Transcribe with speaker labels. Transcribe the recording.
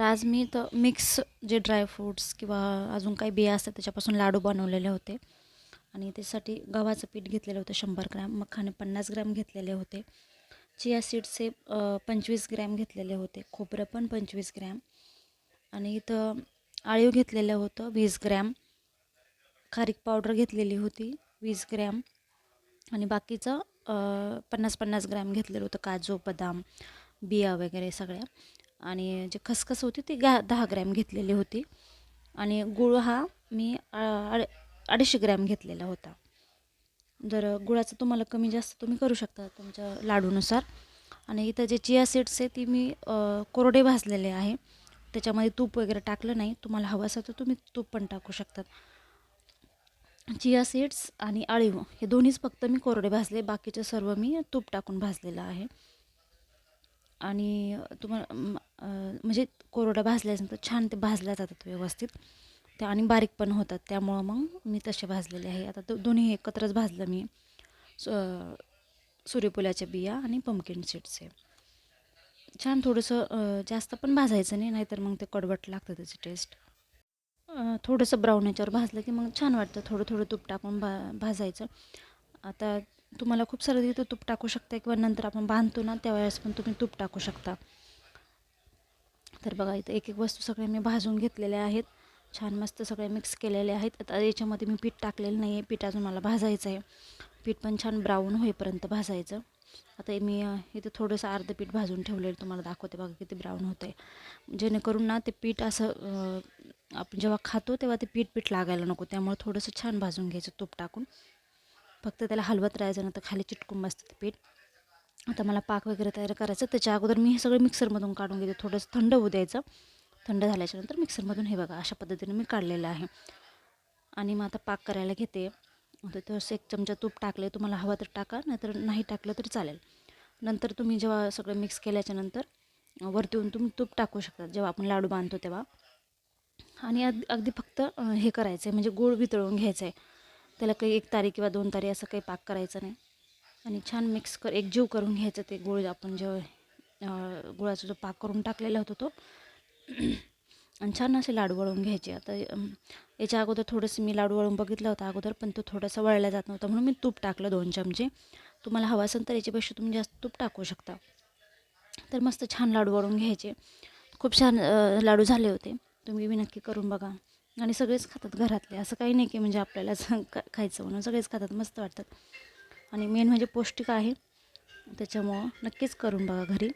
Speaker 1: आज मी तर मिक्स जे ड्रायफ्रूट्स किंवा अजून काही बिया असतात त्याच्यापासून लाडू बनवलेले होते. आणि त्यासाठी गव्हाचं पीठ घेतलेलं होतं 100 ग्रॅम, मखाणे 50 ग्रॅम घेतलेले होते, चिया सीड्सचे 25 ग्रॅम घेतलेले होते, खोबरं पण 25 ग्रॅम, आणि इथं आळीव घेतलेलं होतं 20 ग्रॅम, खारीक पावडर घेतलेली होती 20 ग्रॅम, आणि बाकीचं 50-50 ग्रॅम घेतलेलं होतं, काजू बदाम बिया वगैरे सगळ्या. आणि जे खसखस होती ती 10 ग्रॅम घेतलेली होती. आणि गूळ हा मी 250 ग्रॅम घेतलेला होता. जर गुळाचं तुम्हाला कमी जास्त तुम्ही करू शकता तुमच्या लाडूनुसार. आणि इथं जे चिया सीड्स आहे ती मी कोरडे भाजलेले आहे, त्याच्यामध्ये तूप वगैरे टाकलं नाही. तुम्हाला हवं असेल तर तुम्ही तूप पण टाकू शकतात. चिया सीड्स आणि अळीव हे दोन्हीच फक्त मी कोरडे भाजले, बाकीचं सर्व मी तूप टाकून भाजलेलं आहे. आणि तुम्हाला म्हणजे कोरडं भाजल्यानंतर छान ते भाजल्या जातात व्यवस्थित ते, आणि बारीक पण होतात. त्यामुळं मग मी तसे भाजलेले आहे. आता दोन्ही एकत्रच भाजलं मी, सूर्यफुलाच्या बिया आणि पंपकिन सीड्सचे. छान थोडंसं जास्त पण भाजायचं नाही, नाहीतर मग ते कडवट लागतं त्याची टेस्ट. थोडंसं ब्राऊन याच्यावर भाजलं की मग छान वाटतं. थोडं थोडं तूप टाकून भाजायचं. आता तुम्हाला खूप सारं तिथं तूप टाकू शकता, किंवा नंतर आपण बांधतो ना त्यावेळेस पण तुम्ही तूप टाकू शकता. तर बघा इथं एक एक वस्तू सगळ्या मी भाजून घेतलेल्या आहेत, छान मस्त सगळे मिक्स केलेले आहेत. आता याच्यामध्ये मी पीठ टाकलेलं नाही आहे, पीठ अजून मला भाजायचं आहे. पीठ पण छान ब्राऊन होईपर्यंत भाजायचं. आता मी इथं थोडंसं अर्धं पीठ भाजून ठेवलेलं तुम्हाला दाखवते बघा किती ब्राऊन होतं आहे. जेणेकरून ना ते पीठ असं आपण जेव्हा खातो तेव्हा ते पीठ लागायला नको, त्यामुळे थोडंसं छान भाजून घ्यायचं तूप टाकून. फक्त त्याला हलवत राहायचं, ना तर खाली चिटकून बसतं ते पीठ. आता मला पाक वगैरे तयार करायचं, त्याच्या अगोदर मी हे सगळं मिक्सरमधून काढून घेते. थोडंसं थंड होऊ द्यायचं. थंड झाल्याच्यानंतर मिक्सरमधून हे बघा अशा पद्धतीने मी काढलेलं आहे. आणि मग आता पाक करायला घेते. आता थोडंसं 1 चमचा तूप टाकले, तुम्हाला हवं तर टाका, नाहीतर नाही टाकलं तरी चालेल. नंतर तुम्ही जेव्हा सगळं मिक्स केल्याच्यानंतर वरतून तुम्ही तूप टाकू शकता जेव्हा आपण लाडू बांधतो तेव्हा. आणि अगदी फक्त हे करायचं आहे, म्हणजे गूळ वितळून घ्यायचं आहे. त्याला काही 1 तारी किंवा 2 तारी असं काही पाक करायचं नाही. आणि छान एकजीव करून घ्यायचं ते गूळ, आपण गुळाचा जो पाक करून टाकलेला होता तो. आणि छान असे लाडू वळून घ्यायचे. आता याच्या अगोदर थोडंसं मी लाडू वळून बघितलं होतं अगोदर, पण तो थोडासा वळला जात नव्हता, म्हणून मी तूप टाकलं 2 चमचे. तुम्हाला हवं असेल तर याच्यापेक्षा तुम्ही जास्त तूप टाकू शकता. तर मस्त छान लाडू वळून घ्यायचे. खूप छान लाडू झाले होते. तुम्ही बी नक्की करून बघा. आणि सगळेच खातात घरातले, असं काही नाही की म्हणजे आपल्यालाच खायचं म्हणून, सगळेच खातात, मस्त वाटतात. आणि मेन म्हणजे पौष्टिक आहे, त्याच्यामुळं नक्कीच करून बघा घरी.